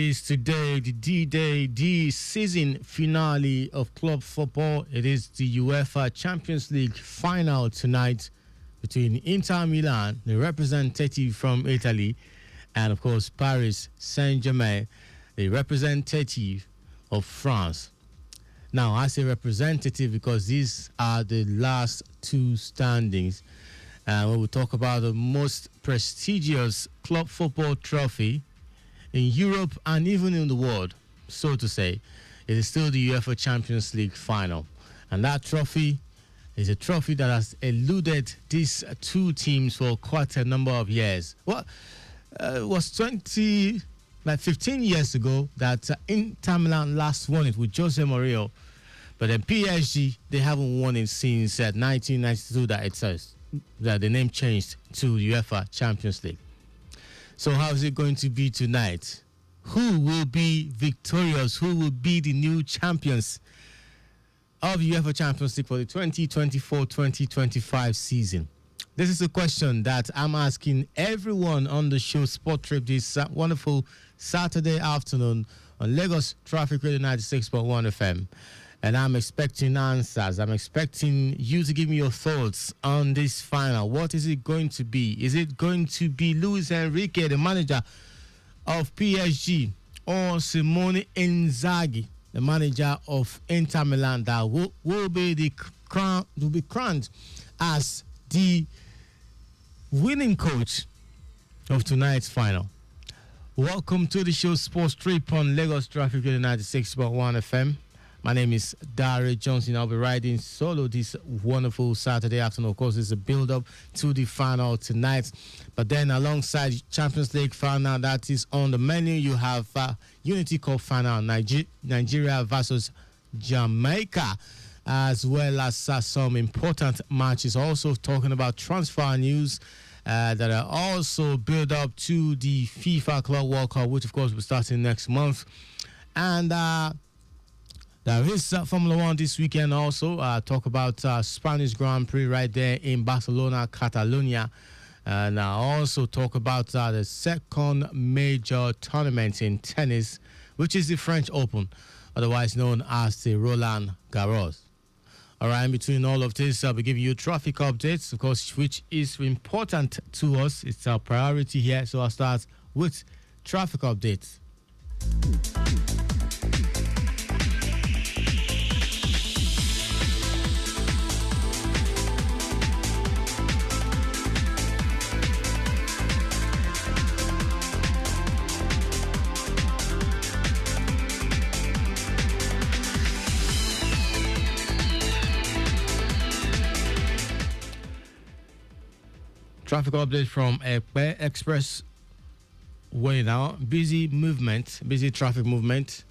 Is today the D-Day, the season finale of club football. It is the UEFA Champions League final tonight between Inter Milan, the representative from Italy, and of course Paris Saint-Germain, the representative of France. Now, I say representative because these are the last two standings. And we will talk about the most prestigious club football trophy in Europe and even in the world, so to say. It is still the UEFA Champions League final. And that trophy is a trophy that has eluded these two teams for quite a number of years. Well, it was 15 years ago that Inter Milan last won it with Jose Mourinho. But then PSG, they haven't won it since 1992 that the name changed to UEFA Champions League. So how is it going to be tonight? Who will be victorious? Who will be the new champions of the UEFA Champions League for the 2024-2025 season? This is a question that I'm asking everyone on the show Sport Trip this wonderful Saturday afternoon on Lagos Traffic Radio 96.1 FM. And I'm expecting answers. I'm expecting you to give me your thoughts on this final. What is it going to be? Is it going to be Luis Enrique, the manager of PSG, or Simone Inzaghi, the manager of Inter Milan, that will be crowned as the winning coach of tonight's final? Welcome to the show Sports Trip on Lagos Traffic Radio 96.1 FM. My name is Dare Johnson. I'll be riding solo this wonderful Saturday afternoon. Of course, it's a build-up to the final tonight. But then alongside Champions League final that is on the menu, you have Unity Cup final, Nigeria versus Jamaica, as well as some important matches. Also talking about transfer news that are also build up to the FIFA Club World Cup, which of course will be starting next month. And there is Formula One this weekend also. Talk about Spanish Grand Prix right there in Barcelona, Catalonia. And also talk about the second major tournament in tennis, which is the French Open, otherwise known as the Roland Garros. All right, in between all of this, I'll be giving you traffic updates, of course, which is important to us. It's our priority here. So I'll start with traffic updates. Traffic update from Ekpe Expressway now. Busy traffic movement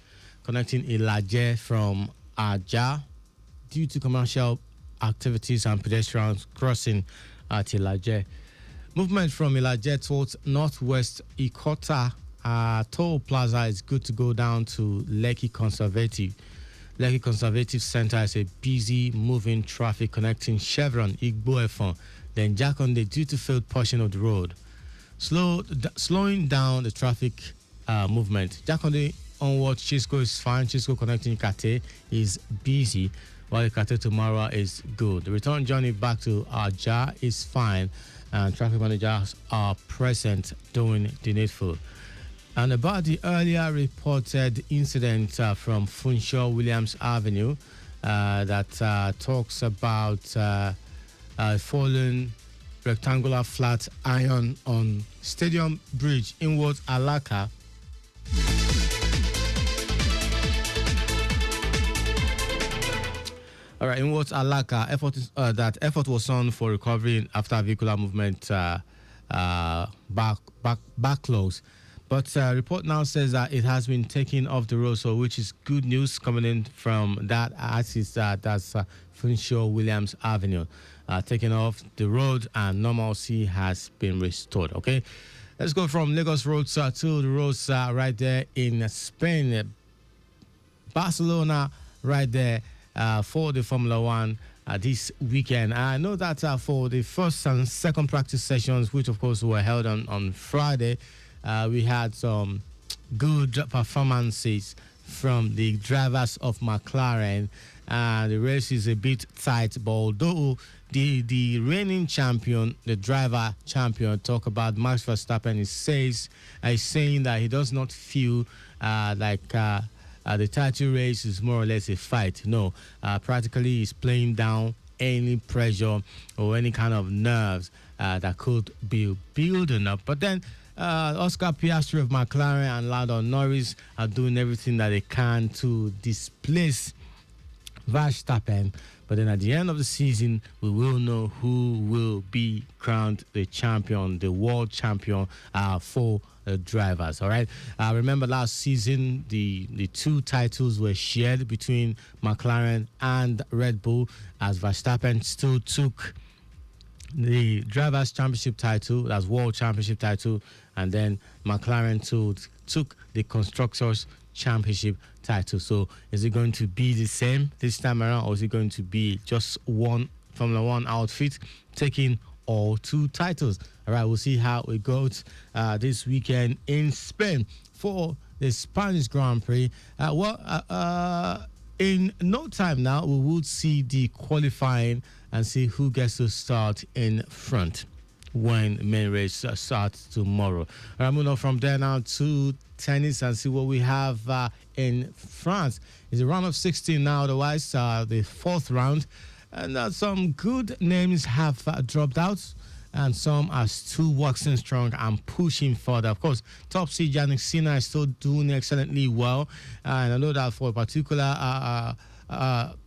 connecting Ilaje from Aja due to commercial activities and pedestrians crossing at Ilaje. Movement from Ilaje towards Northwest Ikota Toll Plaza is good to go down to Lekki Conservative. Lekki Conservative Center is a busy moving traffic connecting Chevron, Igbo Efon, then Jakonde due to field portion of the road. Slowing down the traffic movement. Jakonde onward, Chisco is fine. Chisco connecting Kate is busy, while Kate to Mara is good. The return journey back to Aja is fine, and traffic managers are present doing the needful. And about the earlier reported incident from Funshaw Williams Avenue that talks about fallen rectangular flat iron on Stadium Bridge inward Alaka. All right, inward Alaka, that effort was on for recovery after vehicular movement backlogs. But report now says that it has been taken off the road, so which is good news coming in from that axis. That's Funshaw Williams Avenue, taken off the road, and normalcy has been restored. Okay, let's go from Lagos roads to the roads right there in Spain, Barcelona, right there for the Formula One this weekend. I know that for the first and second practice sessions, which of course were held on Friday. We had some good performances from the drivers of McLaren. The race is a bit tight, but although the reigning champion, the driver champion, talk about Max Verstappen, is saying that he does not feel the title race is more or less a fight. No, practically he's playing down any pressure or any kind of nerves that could be building up. But then Oscar Piastri of McLaren and Lando Norris are doing everything that they can to displace Verstappen. But then at the end of the season, we will know who will be crowned the champion, the world champion for the drivers. All right. Remember last season, the two titles were shared between McLaren and Red Bull, as Verstappen still took the drivers' championship title, that's world championship title, and then McLaren took the constructors' championship title. So is it going to be the same this time around, or is it going to be just one Formula One outfit taking all two titles? All right, we'll see how it goes this weekend in Spain for the Spanish Grand Prix. In no time now, we will see the qualifying and see who gets to start in front when the main race starts tomorrow. I'm moving on from there now to tennis and see what we have in France. It's a round of 16 now, otherwise the fourth round. And some good names have dropped out, and some are still waxing strong and pushing further. Of course, top seed Yannick Sinner is still doing excellently well. And I know that for a particular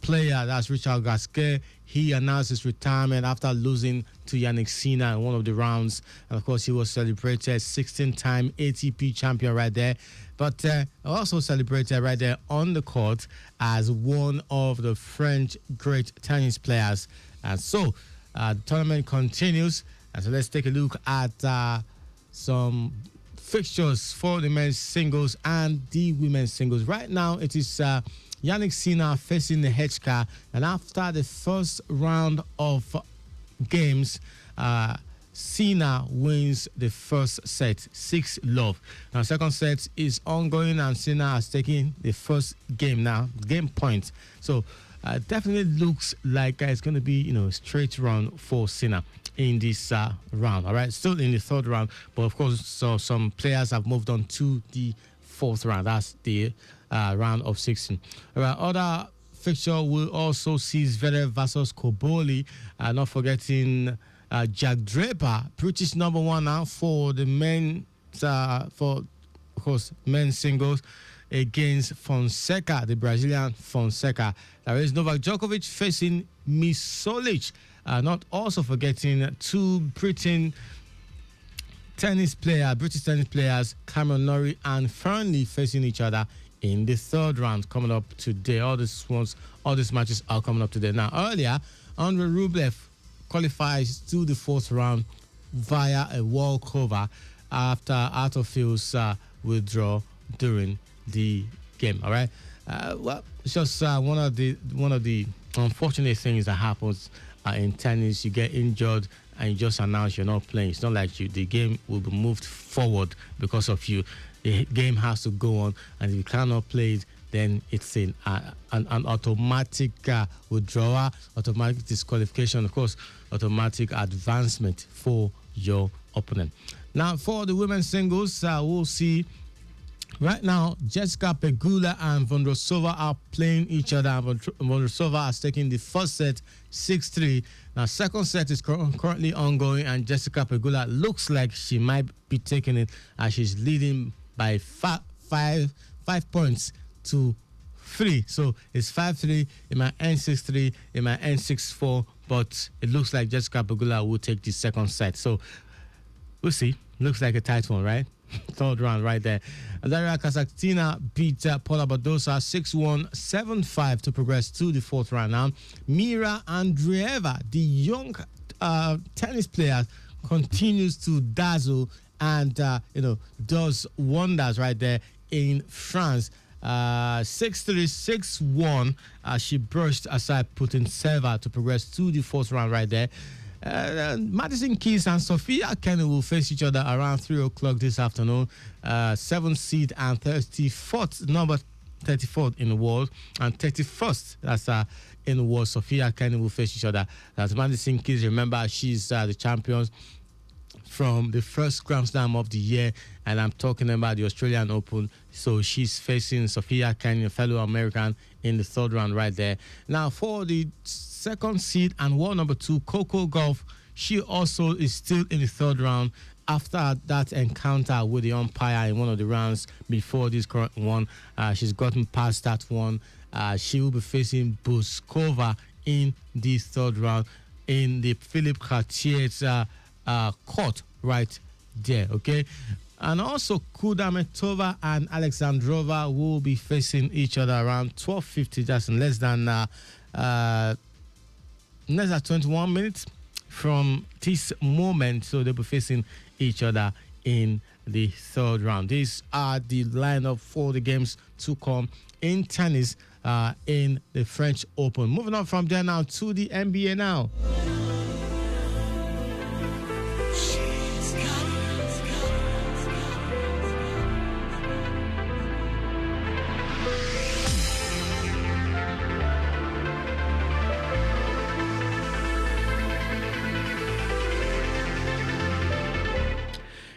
player, that's Richard Gasquet, he announced his retirement after losing to Yannick Sinner in one of the rounds. And of course, he was celebrated 16-time ATP champion right there. But also celebrated right there on the court as one of the French great tennis players. And so the tournament continues. And so let's take a look at some fixtures for the men's singles and the women's singles. Right now, it is Yannick Sinner facing the Hečka, and after the first round of games, Sinner wins the first set, 6-love. Now, second set is ongoing, and Sinner has taken the first game now, game point. So, definitely looks like it's going to be, straight run for Sinner in this round. All right, still in the third round, but of course, so some players have moved on to the fourth round. That's the round of 16. All right, other fixture will also see Zverev versus Koboli. Not forgetting Jack Draper, British number one now for the men, for of course men's singles against Fonseca, the Brazilian Fonseca. There is Novak Djokovic facing Misolic. Not also forgetting two British tennis players, Cameron Norrie and Fernley, facing each other in the third round coming up today. All these matches are coming up today. Now, earlier, Andrei Rublev qualifies to the fourth round via a walkover after Arthur Fils withdraw during the game. All right. It's just one of the unfortunate things that happens in tennis. You get injured and you just announce you're not playing. It's not like the game will be moved forward because of you. The game has to go on, and if you cannot play it, then it's an automatic withdrawal, automatic disqualification, of course, automatic advancement for your opponent. Now, for the women's singles, we'll see right now Jessica Pegula and Vondrousova are playing each other. Vondrousova has taken the first set 6-3. Now, second set is currently ongoing, and Jessica Pegula looks like she might be taking it as she's leading by 5 points to 3. So it's 5-3. It might end 6-3. It might end 6-4. But it looks like Jessica Pegula will take the second set. So we'll see. Looks like a tight one, right? Third round right there. Daria Kasatkina beat Paula Badosa 6-1, 7-5 to progress to the fourth round now. Mira Andreeva, the young tennis player, continues to dazzle and does wonders right there in France. 6-3, 6-1. She brushed aside Putintseva to progress to the fourth round right there. Madison Keys and Sophia Kenny will face each other around 3 o'clock this afternoon. 7th seed and 34th, number 34th in the world, and 31st, that's in the world. Sophia Kenny will face each other. That's Madison Keys. Remember, she's the champion from the first Grand Slam of the year, and I'm talking about the Australian Open. So she's facing Sophia Kenny, a fellow American, in the third round right there. Now, for the second seed and world number 2, Coco Gauff, she also is still in the third round after that encounter with the umpire in one of the rounds before this current one. She's gotten past that one. She will be facing Boskova in the third round in the Philippe Cartier's court right there, okay? And also Kudametova and Alexandrova will be facing each other around 12:50, just in less than 21 minutes from this moment. So they'll be facing each other in the third round. These are the lineup for the games to come in tennis in the French Open. Moving on from there now to the NBA now.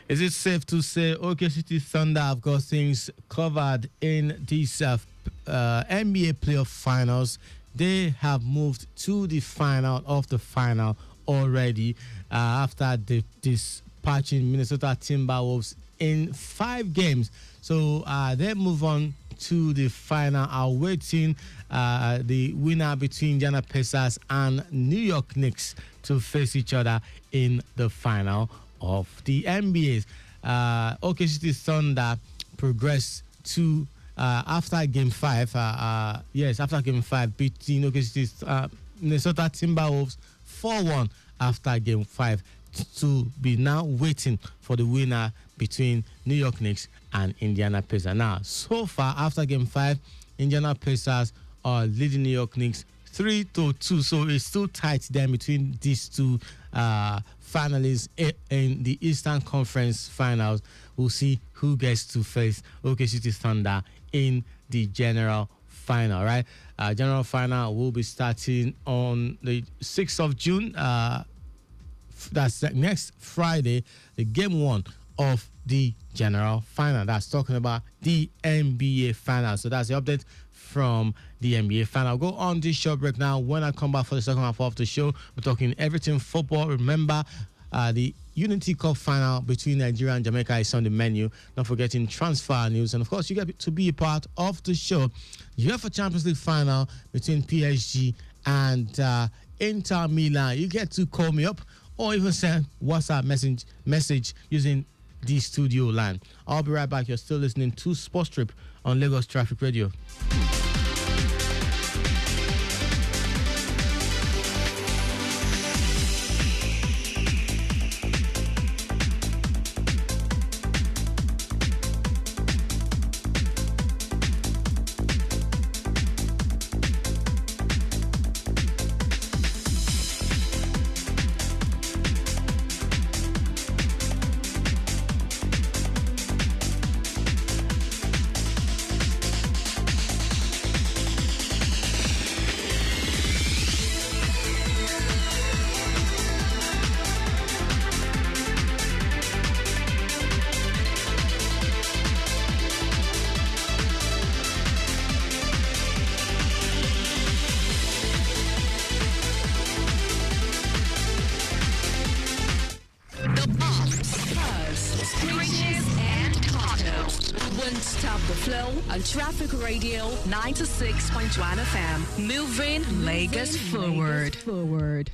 Is it safe to say OK City Thunder have got things covered in these NBA playoff finals? They have moved to the final of the final already after dispatching Minnesota Timberwolves in 5 games. So they move on to the final, awaiting the winner between Indiana Pacers and New York Knicks to face each other in the final of the NBA's. OK City Thunder progressed to after game 5. After game 5, beating OK City Minnesota Timberwolves 4-1 after game 5 to be now waiting for the winner between New York Knicks and Indiana Pacers. Now, so far after game 5, Indiana Pacers are leading New York Knicks 3-2. So it's still tight then between these two finalists in the Eastern Conference Finals. We'll see who gets to face OK City Thunder in the general final, right? General final will be starting on the 6th of June. That's next Friday, the game 1 of the general final. That's talking about the NBA final. So that's the update from the NBA final. I'll go on this short break now. When I come back for the second half of the show, we're talking everything football. Remember, the Unity Cup final between Nigeria and Jamaica is on the menu. Not forgetting transfer news. And of course, you get to be a part of the show. UEFA Champions League final between PSG and Inter Milan. You get to call me up or even send WhatsApp message using the studio line. I'll be right back. You're still listening to Sports Trip on Lagos Traffic Radio. Traffic Radio 96.1 FM. Moving Lagos forward.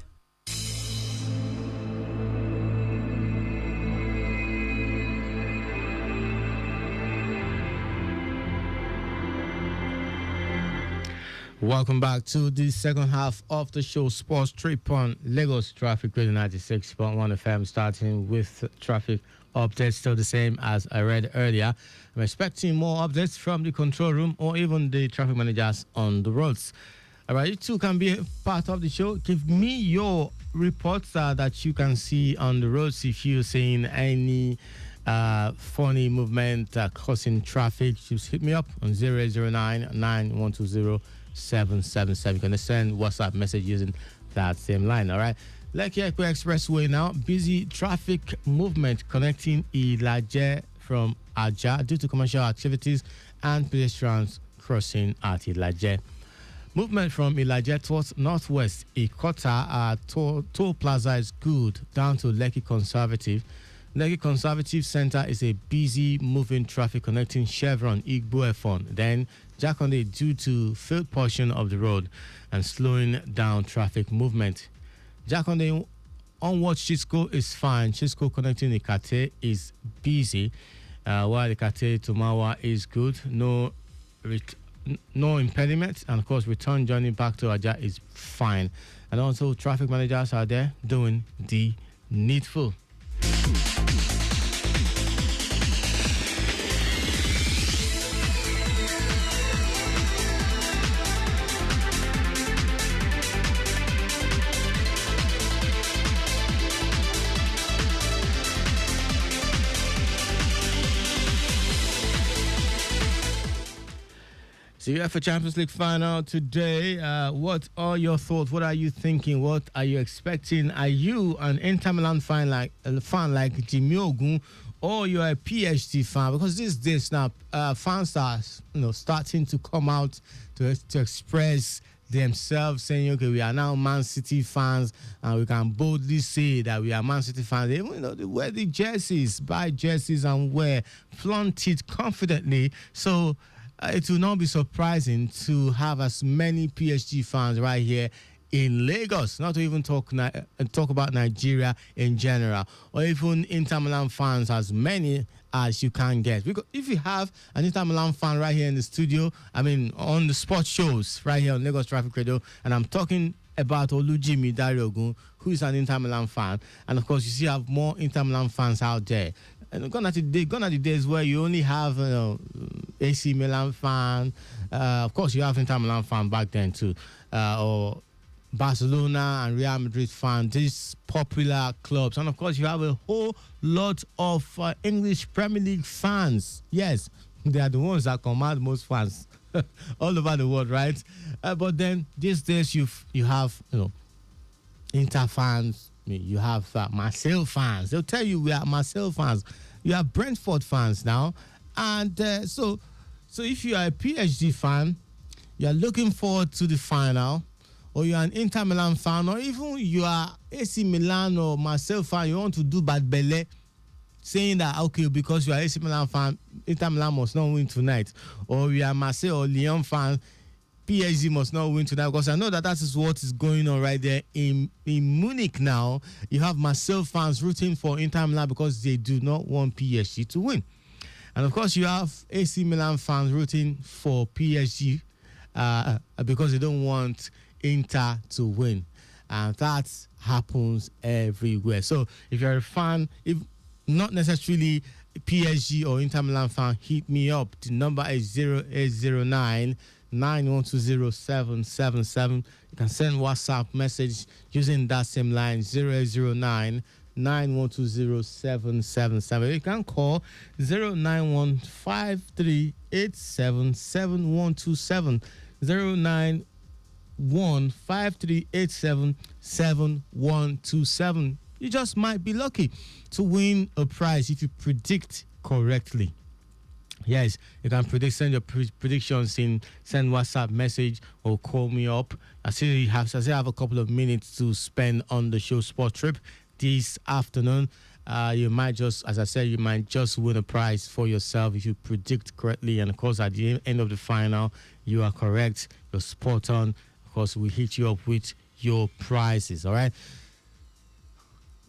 Welcome back to the second half of the show, Sports Trip on Lagos Traffic Radio 96.1 FM, starting with traffic updates still the same as I read earlier. I'm expecting more updates from the control room or even the traffic managers on the roads. All right, you too can be a part of the show. Give me your reports that you can see on the roads. If you're seeing any funny movement causing traffic, just hit me up on 009 9120 777. You can send WhatsApp message using that same line. All right. Lekki Ekpe Expressway now. Busy traffic movement connecting Ilaje from Aja due to commercial activities and pedestrians crossing at Ilaje. Movement from Ilaje towards northwest Ikota toll plaza is good down to Lekki Conservative. Lekki Conservative Center is a busy moving traffic connecting Chevron Igbo Efon. Then Jakande due to filled portion of the road and slowing down traffic movement. Jakande onward Chisco is fine. Chisco connecting Ikate is busy. While Ikate to Mawa is good. No impediment. And of course, return journey back to Aja is fine. And also, traffic managers are there doing the needful. So UEFA Champions League final today. What are your thoughts? What are you thinking? What are you expecting? Are you an Inter Milan fan like Jimmy Ogun, or you're a PSG fan? Because these days now, fans are starting to come out to express themselves, saying, "Okay, we are now Man City fans, and we can boldly say that we are Man City fans." They wear the jerseys, buy jerseys, and flaunt it confidently. So. It will not be surprising to have as many PSG fans right here in Lagos, not to even talk about Nigeria in general, or even Inter Milan fans, as many as you can get. Because if you have an Inter Milan fan right here in the studio, on the sports shows right here on Lagos Traffic Radio, and I'm talking about Olujimi Dariogun, who is an Inter Milan fan, and of course you still have more Inter Milan fans out there. And gone are the days where you only have AC Milan fan. Of course, you have Inter Milan fan back then too, or Barcelona and Real Madrid fan. These popular clubs, and of course, you have a whole lot of English Premier League fans. Yes, they are the ones that command most fans all over the world, right? But then these days, you have Inter fans. You have Marseille fans. They'll tell you we are Marseille fans. You have Brentford fans now. And so if you are a PSG fan, you are looking forward to the final, or you are an Inter Milan fan, or even you are AC Milan or Marseille fan, you want to do bad belly, saying that, okay, because you are AC Milan fan, Inter Milan must not win tonight. Or you are Marseille or Lyon fan, PSG must not win tonight, because I know that is what is going on right there in Munich now. You have Marseille fans rooting for Inter Milan because they do not want PSG to win. And of course, you have AC Milan fans rooting for PSG because they don't want Inter to win. And that happens everywhere. So if you're a fan, if not necessarily PSG or Inter Milan fan, hit me up. The number is 0809 9120777. You can send WhatsApp message using that same line, 0809 9120777. You can call 09153877127. 09153877127. You just might be lucky to win a prize if you predict correctly. Yes, you can send your predictions send WhatsApp message or call me up. I still have a couple of minutes to spend on the show Sport Trip this afternoon. You might just, as I said, you might just win a prize for yourself if you predict correctly. And of course, at the end of the final, you are correct. You're spot on. Of course, we hit you up with your prizes. All right.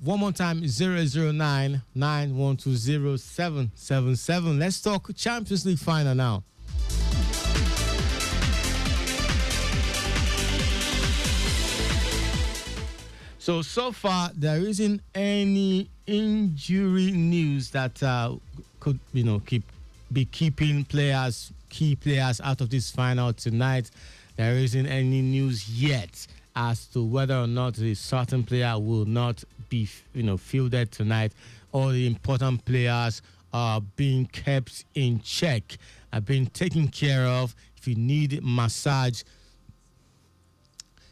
One more time, 009 912 777. Let's talk Champions League final now. So far, there isn't any injury news that could, be keeping key players out of this final tonight. There isn't any news yet. as to whether or not a certain player will not be, fielded tonight. All the important players are being kept in check, are being taken care of. If you need massage,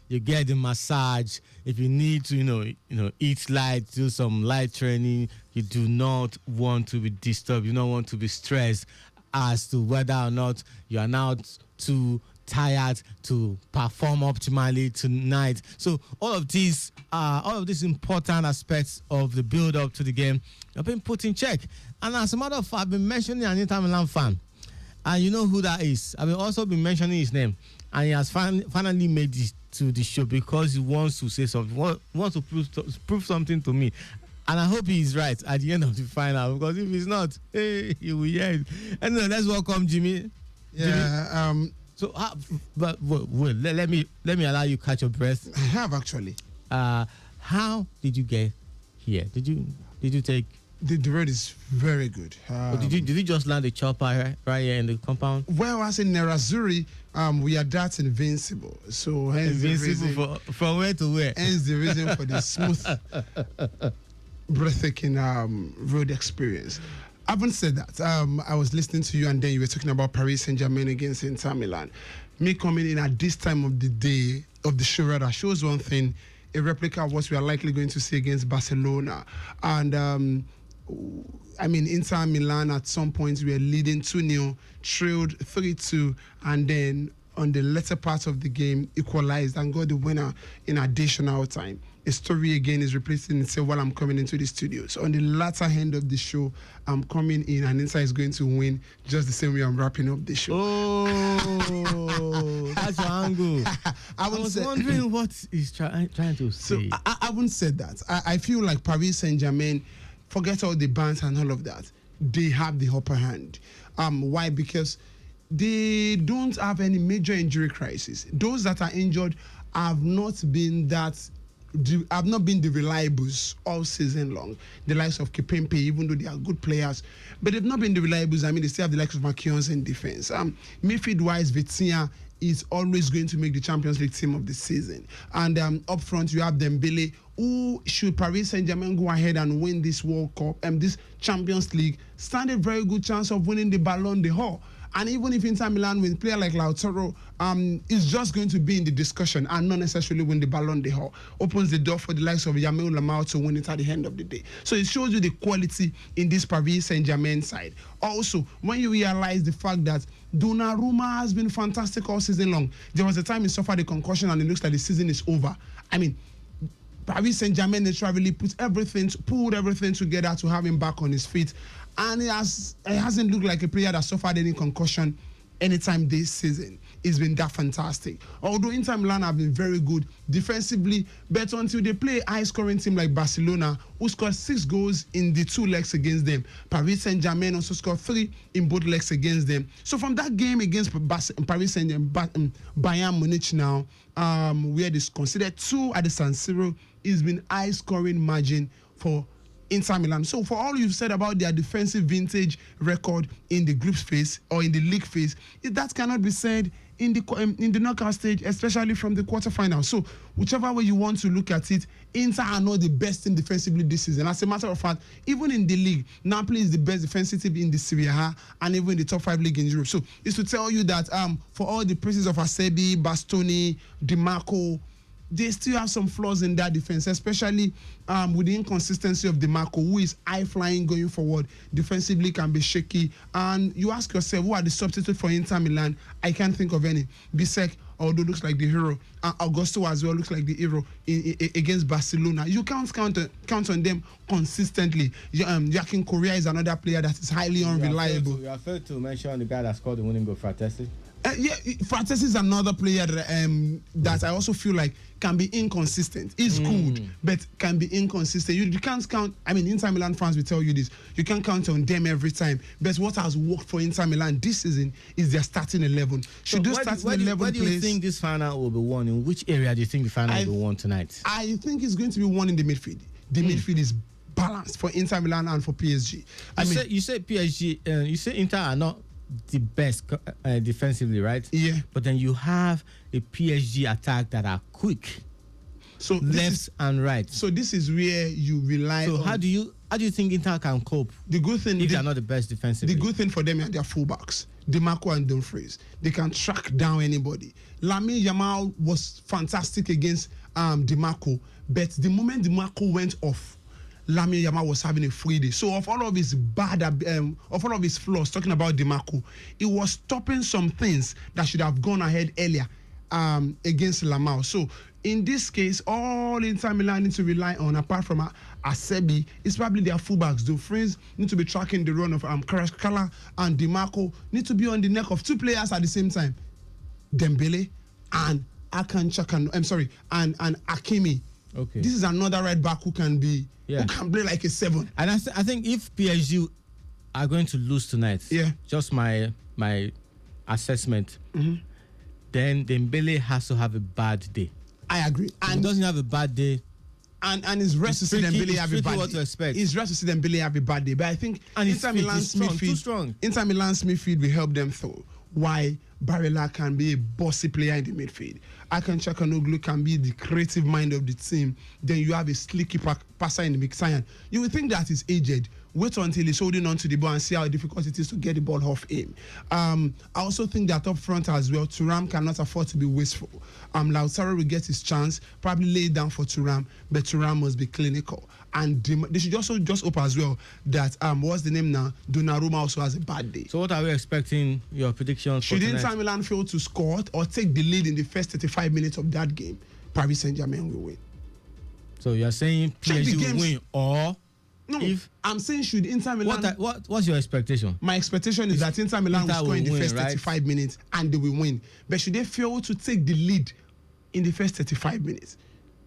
you get the massage. If you need to, eat light, do some light training, you do not want to be disturbed. You don't want to be stressed as to whether or not you are now too tired to perform optimally tonight. So all of these important aspects of the build-up to the game have been put in check. And as a matter of fact, I've been mentioning an Inter Milan fan, and you know who that is. I've also been mentioning his name, and he has finally made it to the show because he wants to say something, wants to prove something to me. And I hope he's right at the end of the final, because if he's not, hey, he will hear it. Anyway, let's welcome Jimmy. Yeah. Jimmy. So, but wait, let me allow you catch your breath. I have actually. How did you get here? Did you take? The road is very good. Did you just land the chopper right here in the compound? Well, as in Nerazzurri, we are that invincible. So hence invincible from where to where? Hence the reason for the smooth, breathtaking road experience. Having said that, I was listening to you, and then you were talking about Paris Saint-Germain against Inter Milan. Me coming in at this time of the day, of the show rather, shows one thing, a replica of what we are likely going to see against Barcelona. And Inter Milan at some point we were leading 2-0, trailed 3-2, and then on the latter part of the game equalized and got the winner in additional time. A story again is replacing itself while I'm coming into the studio. So on the latter end of the show, I'm coming in and Inter is going to win just the same way I'm wrapping up the show. Oh, that's your angle. I was wondering what he's trying to say. So I haven't said that. I feel like Paris Saint-Germain, forget all the bans and all of that, they have the upper hand. Why? Because they don't have any major injury crisis. Those that are injured have not been the reliables all season long. The likes of Kipembe, even though they are good players, but they've not been the reliables. They still have the likes of Marquinhos in defense. Midfield-wise, Vitinha is always going to make the Champions League team of the season. And up front, you have Dembele, who, should Paris Saint-Germain go ahead and win this World Cup and this Champions League, stand a very good chance of winning the Ballon d'Or. And even if Inter Milan with a player like Lautaro is just going to be in the discussion and not necessarily win the Ballon d'Or, opens the door for the likes of Yamil Lamau to win it at the end of the day. So it shows you the quality in this Paris Saint-Germain side. Also, when you realize the fact that Donnarumma has been fantastic all season long. There was a time he suffered a concussion and it looks like the season is over. Paris Saint-Germain naturally pulled everything together to have him back on his feet. And it hasn't looked like a player that suffered any concussion anytime this season. It's been that fantastic. Although Inter Milan have been very good defensively, but until they play a high-scoring team like Barcelona, who scored 6 goals in the 2 legs against them, Paris Saint-Germain also scored 3 in both legs against them. So from that game against Paris Saint-Germain, Bayern Munich now, where they considered 2 at the San Siro, it's been high-scoring margin for Inter Milan. So for all you've said about their defensive vintage record in the group phase or in the league phase, that cannot be said in the knockout stage, especially from the quarterfinal. So whichever way you want to look at it, Inter are not the best team defensively this season. As a matter of fact, even in the league, Napoli is the best defensive team in the Serie A and even in the top 5 league in Europe. So it's to tell you that for all the praises of Acerbi, Bastoni, Di Marco, they still have some flaws in that defense, especially with the inconsistency of DeMarco, who is high-flying going forward. Defensively can be shaky. And you ask yourself, who are the substitutes for Inter Milan? I can't think of any. Bisek, although looks like the hero. Augusto as well looks like the hero against Barcelona. You can't count on them consistently. Joaquin Correa is another player that is highly unreliable. You have failed to mention the guy that scored the winning goal, Fratesi. Fratesi is another player that I also feel like can be inconsistent. He's good, but can be inconsistent. You can't count. Inter Milan fans will tell you this. You can't count on them every time. But what has worked for Inter Milan this season is their starting 11. Should those starting 11 where do you think this final will be won? In which area do you think the final will be won tonight? I think it's going to be won in the midfield. The midfield is balanced for Inter Milan and for PSG. You say PSG. You say Inter are not the best defensively, right? Yeah. But then you have a PSG attack that are quick. So left and right. So this is where you rely So on. how do you think Inter can cope The good thing if they are not the best defensively? The good thing for them are their fullbacks, DeMarco and Dumfries. They can track down anybody. Lamine Yamal was fantastic against DeMarco, but the moment DeMarco went off, Lamine Yamal was having a free day. So of all of his of all of his flaws, talking about DeMarco, it was stopping some things that should have gone ahead earlier against Lamau. So in this case, all Inter Milan need to rely on, apart from Acerbi, is probably their fullbacks. Dumfries need to be tracking the run of Kvaratskhelia, and DeMarco need to be on the neck of two players at the same time, Dembele and and Hakimi. Okay. This is another right back who can play like a 7. And I think if PSG are going to lose tonight, just my assessment, then Dembele has to have a bad day. I agree. And if he doesn't have a bad day, and it's rest to see Dembele have a bad what day. to expect. It's rest to see Dembele have a bad day. But I think Inter Milan's midfield, Inter Milan's midfield will help them through. Why Barella can be a bossy player in the midfield. Akan Çalhanoğlu can be the creative mind of the team. Then you have a slicky passer in the Mkhitaryan. You would think that is aged. Wait until he's holding on to the ball and see how difficult it is to get the ball off him. I also think that up front as well, Thuram cannot afford to be wasteful. Lautaro will get his chance, probably lay it down for Thuram, but Thuram must be clinical. And they should also just hope as well that, what's the name now? Donnarumma also has a bad day. So what are we expecting, your predictions for tonight? Should Inter Milan fail to score or take the lead in the first 35 minutes of that game, Paris Saint-Germain will win. So you're saying PSG will win, or... No, I'm saying should Inter Milan... What's your expectation? My expectation is that Inter Milan will score in the first 35 minutes and they will win. But should they fail to take the lead in the first 35 minutes,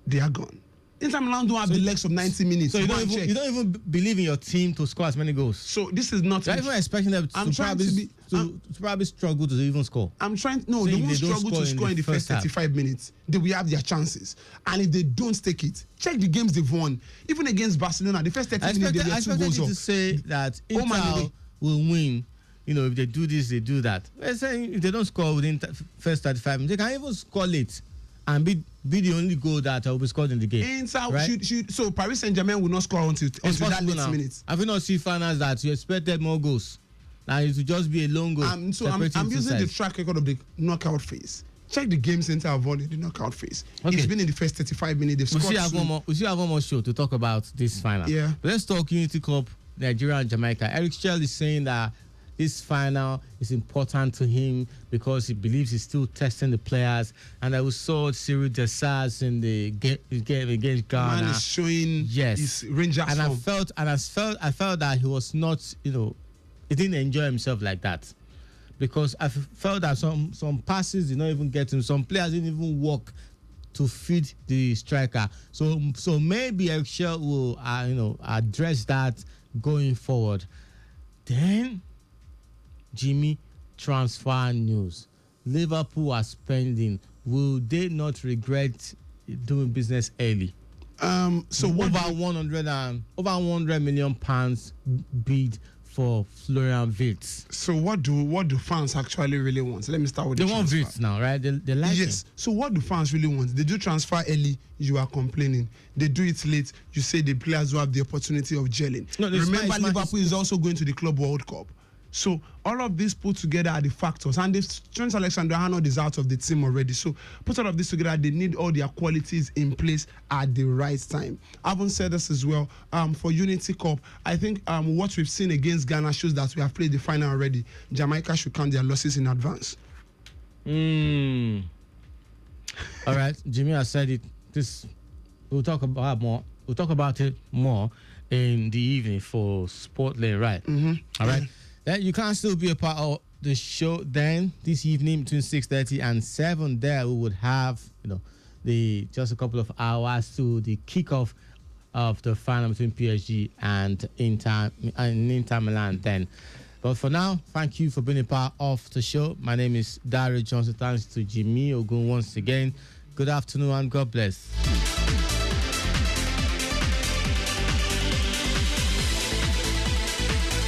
they are gone. Inter Milan don't have the legs of 90 minutes. So you don't even believe in your team to score as many goals? So this is not... You're even expecting them to probably struggle to even score? I'm trying... No, they won't struggle to score in the first 35 minutes. They will have their chances. And if they don't take it, check the games they've won. Even against Barcelona, the first 30 minutes, they were 2 goals up. I expected you to say that Inter will win. You know, if they do this, they do that. We're saying if they don't score within first 35 minutes, they can even score late and be the only goal that will be scored in the game. So Paris Saint-Germain will not score until that last minute. Have you not seen finals that you expected more goals? Now it will just be a long goal. I'm using the track record of the knockout phase. Check the games Inter have won in the knockout phase. Okay. It's been in the first 35 minutes. They've scored we still have one more show to talk about this final. Yeah. But let's talk Unity Cup, Nigeria and Jamaica. Eric Schell is saying that this final is important to him because he believes he's still testing the players. And I saw Cyril Dessers in the game against Ghana. Man is showing his range of form. I felt that he was not, he didn't enjoy himself like that. Because I felt that some passes did not even get him. Some players didn't even walk to feed the striker. So maybe Eric Schell will address that going forward. Then Jimmy, transfer news. Liverpool are spending. Will they not regret doing business early? So over 100 million pounds bid for Florian Wirtz. So what do fans actually really want? Let me start with they want Wirtz now, right? They like him. So what do fans really want? They do transfer early, you are complaining. They do it late, you say the players will have the opportunity of gelling. No, remember, Liverpool is also going to the Club World Cup. So all of this put together are the factors, and Trent Alexander-Arnold is out of the team already. So put all of this together, they need all their qualities in place at the right time. I haven't said this as well. For Unity Cup, I think what we've seen against Ghana shows that we have played the final already. Jamaica should count their losses in advance. All right, Jimmy has said it. We'll talk about it more in the evening for Sportland, right? Mm-hmm. All right. You can still be a part of the show then this evening between 6:30 and 7. There we would have just a couple of hours to the kickoff of the final between PSG and Inter Milan then. But for now, thank you for being a part of the show. My name is Dario Johnson. Thanks to Jimmy Ogun once again. Good afternoon and God bless.